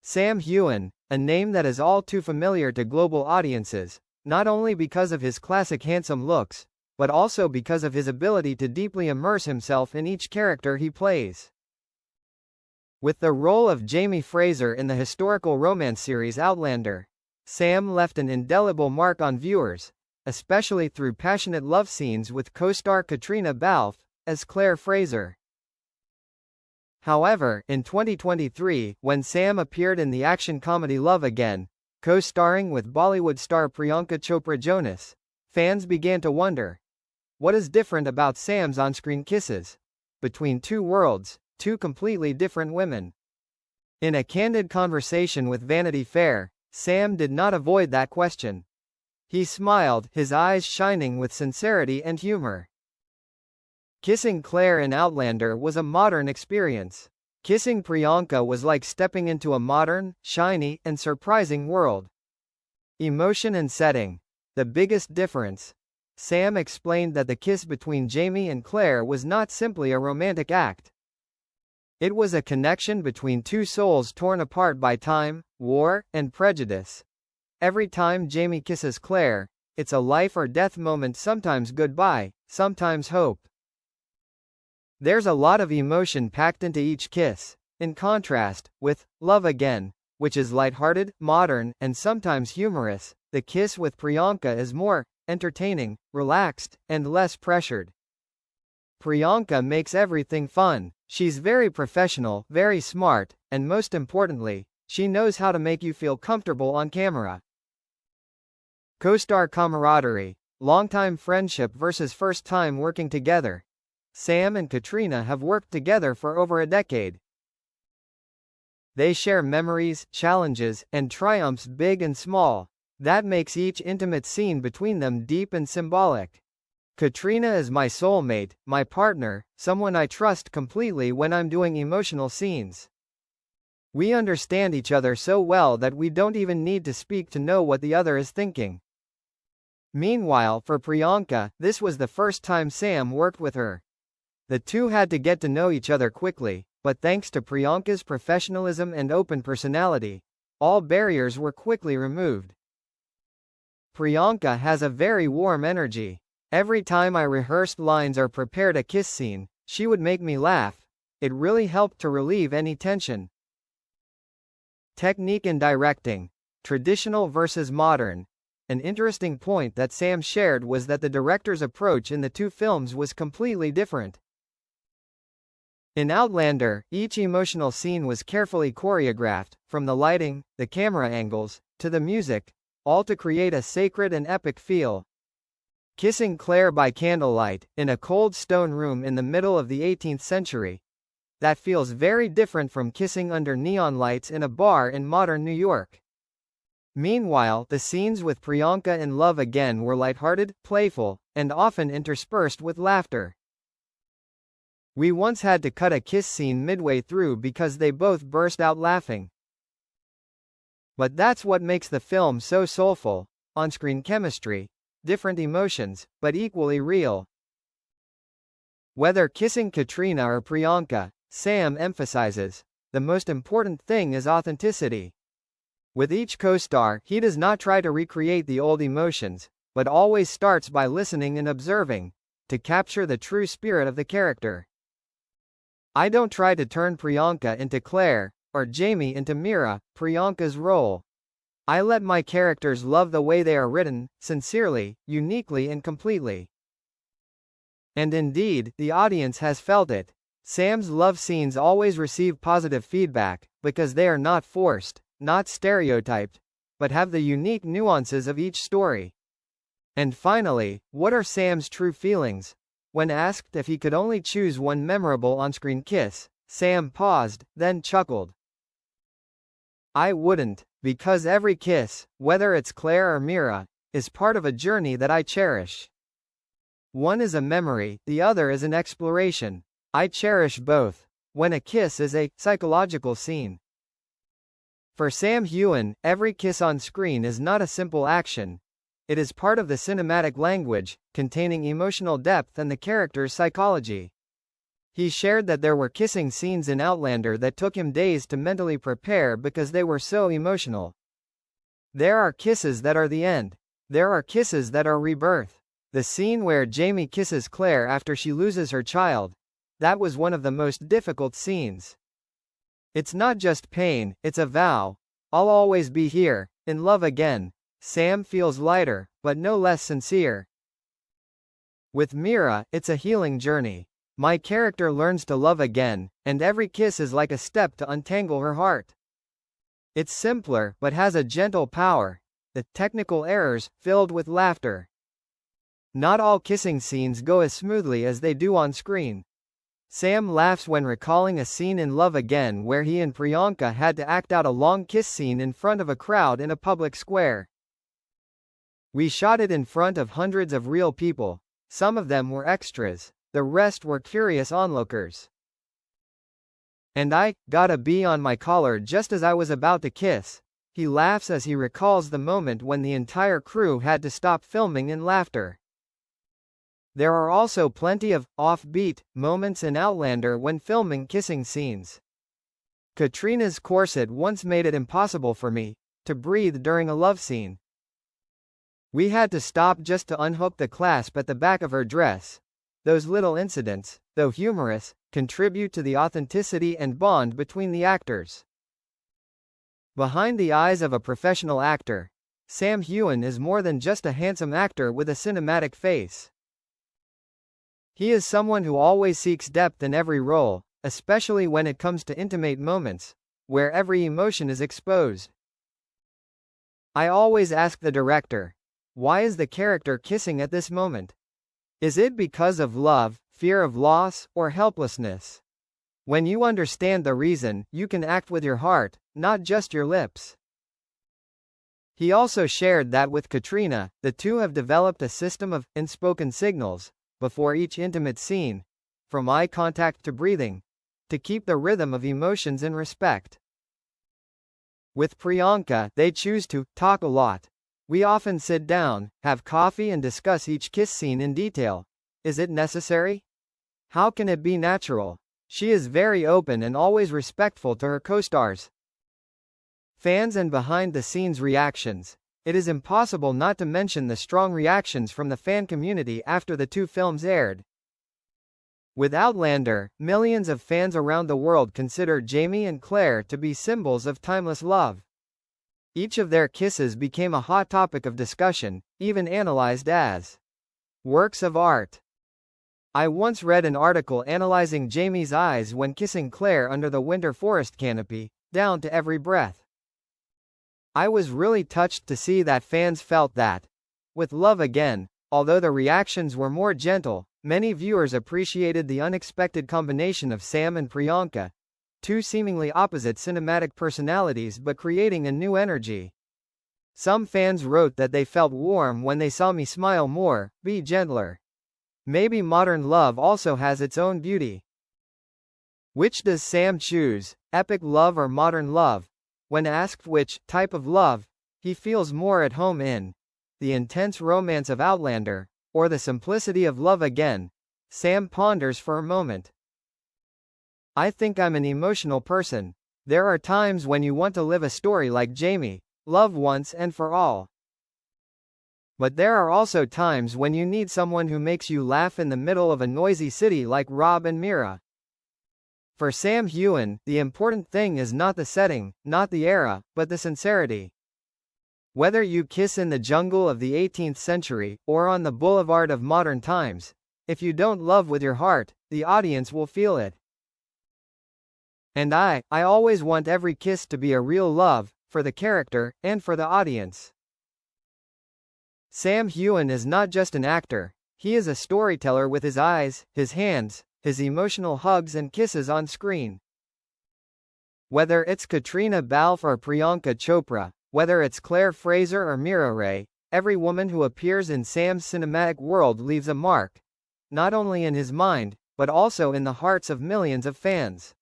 Sam Heughan, a name that is all too familiar to global audiences, not only because of his classic handsome looks, but also because of his ability to deeply immerse himself in each character he plays. With the role of Jamie Fraser in the historical romance series Outlander, Sam left an indelible mark on viewers, especially through passionate love scenes with co-star Katrina Balfe as Claire Fraser. However, in 2023, when Sam appeared in the action comedy Love Again, co-starring with Bollywood star Priyanka Chopra Jonas, fans began to wonder, what is different about Sam's on-screen kisses? Between two worlds, two completely different women. In a candid conversation with Vanity Fair, Sam did not avoid that question. He smiled, his eyes shining with sincerity and humor. Kissing Claire in Outlander was a modern experience. Kissing Priyanka was like stepping into a modern, shiny, and surprising world. Emotion and setting. The biggest difference. Sam explained that the kiss between Jamie and Claire was not simply a romantic act. It was a connection between two souls torn apart by time, war, and prejudice. Every time Jamie kisses Claire, it's a life or death moment, sometimes goodbye, sometimes hope. There's a lot of emotion packed into each kiss, in contrast with Love Again, which is lighthearted, modern, and sometimes humorous. The kiss with Priyanka is more entertaining, relaxed, and less pressured. Priyanka makes everything fun. She's very professional, very smart, and most importantly, she knows how to make you feel comfortable on camera. Co-star camaraderie, longtime friendship versus first time working together. Sam and Katrina have worked together for over a decade. They share memories, challenges, and triumphs big and small. That makes each intimate scene between them deep and symbolic. Katrina is my soulmate, my partner, someone I trust completely when I'm doing emotional scenes. We understand each other so well that we don't even need to speak to know what the other is thinking. Meanwhile, for Priyanka, this was the first time Sam worked with her. The two had to get to know each other quickly, but thanks to Priyanka's professionalism and open personality, all barriers were quickly removed. Priyanka has a very warm energy. Every time I rehearsed lines or prepared a kiss scene, she would make me laugh. It really helped to relieve any tension. Technique and directing. Traditional versus modern. An interesting point that Sam shared was that the director's approach in the two films was completely different. In Outlander, each emotional scene was carefully choreographed, from the lighting, the camera angles, to the music, all to create a sacred and epic feel. Kissing Claire by candlelight, in a cold stone room in the middle of the 18th century. That feels very different from kissing under neon lights in a bar in modern New York. Meanwhile, the scenes with Priyanka in Love Again were lighthearted, playful, and often interspersed with laughter. We once had to cut a kiss scene midway through because they both burst out laughing. But that's what makes the film so soulful. On-screen chemistry, different emotions, but equally real. Whether kissing Katrina or Priyanka, Sam emphasizes, the most important thing is authenticity. With each co-star, he does not try to recreate the old emotions, but always starts by listening and observing, to capture the true spirit of the character. I don't try to turn Priyanka into Claire, or Jamie into Mira, Priyanka's role. I let my characters love the way they are written, sincerely, uniquely and completely. And indeed, the audience has felt it. Sam's love scenes always receive positive feedback, because they are not forced, not stereotyped, but have the unique nuances of each story. And finally, what are Sam's true feelings? When asked if he could only choose one memorable on-screen kiss, Sam paused, then chuckled. I wouldn't, because every kiss, whether it's Claire or Mira, is part of a journey that I cherish. One is a memory, the other is an exploration. I cherish both. When a kiss is a psychological scene. For Sam Heughan, every kiss on screen is not a simple action. It is part of the cinematic language, containing emotional depth and the character's psychology. He shared that there were kissing scenes in Outlander that took him days to mentally prepare because they were so emotional. There are kisses that are the end. There are kisses that are rebirth. The scene where Jamie kisses Claire after she loses her child, that was one of the most difficult scenes. It's not just pain, it's a vow. I'll always be here, in love again. Sam feels lighter, but no less sincere. With Mira, it's a healing journey. My character learns to love again, and every kiss is like a step to untangle her heart. It's simpler, but has a gentle power. The technical errors, filled with laughter. Not all kissing scenes go as smoothly as they do on screen. Sam laughs when recalling a scene in Love Again where he and Priyanka had to act out a long kiss scene in front of a crowd in a public square. We shot it in front of hundreds of real people. Some of them were extras. The rest were curious onlookers. And I got a bee on my collar just as I was about to kiss. He laughs as he recalls the moment when the entire crew had to stop filming in laughter. There are also plenty of offbeat moments in Outlander when filming kissing scenes. Katrina's corset once made it impossible for me to breathe during a love scene. We had to stop just to unhook the clasp at the back of her dress. Those little incidents, though humorous, contribute to the authenticity and bond between the actors. Behind the eyes of a professional actor, Sam Heughan is more than just a handsome actor with a cinematic face. He is someone who always seeks depth in every role, especially when it comes to intimate moments, where every emotion is exposed. I always ask the director, why is the character kissing at this moment? Is it because of love, fear of loss, or helplessness? When you understand the reason, you can act with your heart, not just your lips. He also shared that with Katrina, the two have developed a system of unspoken signals before each intimate scene, from eye contact to breathing, to keep the rhythm of emotions in respect. With Priyanka, they choose to talk a lot. We often sit down, have coffee and discuss each kiss scene in detail. Is it necessary? How can it be natural? She is very open and always respectful to her co-stars. Fans and behind-the-scenes reactions. It is impossible not to mention the strong reactions from the fan community after the two films aired. With Outlander, millions of fans around the world consider Jamie and Claire to be symbols of timeless love. Each of their kisses became a hot topic of discussion, even analyzed as works of art. I once read an article analyzing Jamie's eyes when kissing Claire under the winter forest canopy, down to every breath. I was really touched to see that fans felt that. With Love Again, although the reactions were more gentle, many viewers appreciated the unexpected combination of Sam and Priyanka, two seemingly opposite cinematic personalities but creating a new energy. Some fans wrote that they felt warm when they saw me smile more, be gentler. Maybe modern love also has its own beauty. Which does Sam choose, epic love or modern love? When asked which type of love he feels more at home in, the intense romance of Outlander, or the simplicity of Love Again, Sam ponders for a moment. I think I'm an emotional person. There are times when you want to live a story like Jamie, love once and for all. But there are also times when you need someone who makes you laugh in the middle of a noisy city like Rob and Mira. For Sam Heughan, the important thing is not the setting, not the era, but the sincerity. Whether you kiss in the jungle of the 18th century, or on the boulevard of modern times, if you don't love with your heart, the audience will feel it. And I always want every kiss to be a real love, for the character, and for the audience. Sam Heughan is not just an actor, he is a storyteller with his eyes, his hands, his emotional hugs and kisses on screen. Whether it's Katrina Balfe or Priyanka Chopra, whether it's Claire Fraser or Mira Ray, every woman who appears in Sam's cinematic world leaves a mark, not only in his mind, but also in the hearts of millions of fans.